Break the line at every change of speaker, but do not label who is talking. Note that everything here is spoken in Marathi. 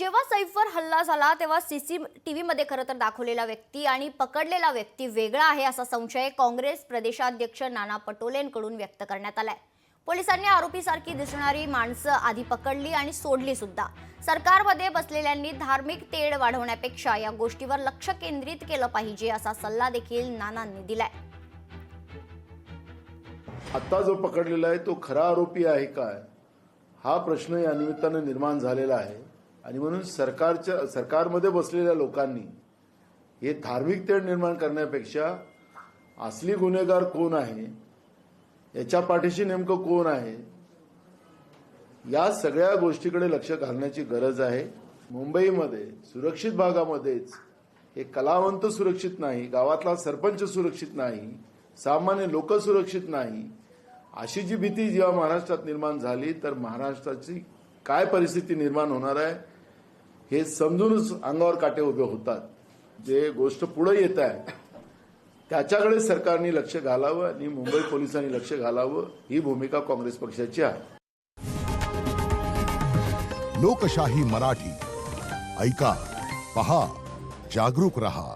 जेव्हा सैफवर हल्ला झाला तेव्हा सीसीटीव्हीमध्ये खरं तर दाखवलेला व्यक्ती आणि पकडलेला व्यक्ती वेगळा आहे असा संशय काँग्रेस प्रदेशाध्यक्ष नाना पटोलेंकडून व्यक्त करण्यात आलाय। पोलिसांनी आरोपीसारखी दिसणारी माणसं आधी पकडली आणि सोडली सुद्धा। सरकारमध्ये बसलेल्यांनी धार्मिक तेढ वाढवण्यापेक्षा या गोष्टीवर लक्ष केंद्रित केलं पाहिजे असा सल्ला देखील नानांनी दिलाय।
आता जो पकडलेला आहे तो खरा आरोपी आहे काय हा प्रश्न या निमित्ताने निर्माण झालेला आहे आणि म्हणून सरकारमध्ये बसलेल्या लोकांनी हे धार्मिक तेढ निर्माण करण्यापेक्षा असली गुन्हेगार कोण आहे, याच्या पाठीशी नेमकं कोण आहे, या सगळ्या गोष्टीकडे लक्ष घालण्याची गरज आहे। मुंबईमध्ये सुरक्षित भागामध्येच हे कलावंत सुरक्षित नाही, गावातला सरपंच सुरक्षित नाही, सामान्य लोक सुरक्षित नाही, अशी जी भीती जेव्हा महाराष्ट्रात निर्माण झाली तर महाराष्ट्राची काय परिस्थिती निर्माण होणार आहे हे समजूनच अंगावर काटे उभे होतात। जे गोष्ट पुढे येत आहे त्याच्याकडे सरकारने लक्ष घालावं आणि मुंबई पोलिसांनी लक्ष घालावं ही भूमिका काँग्रेस पक्षाची आहे।
लोकशाही मराठी ऐका, पहा, जागरूक रहा।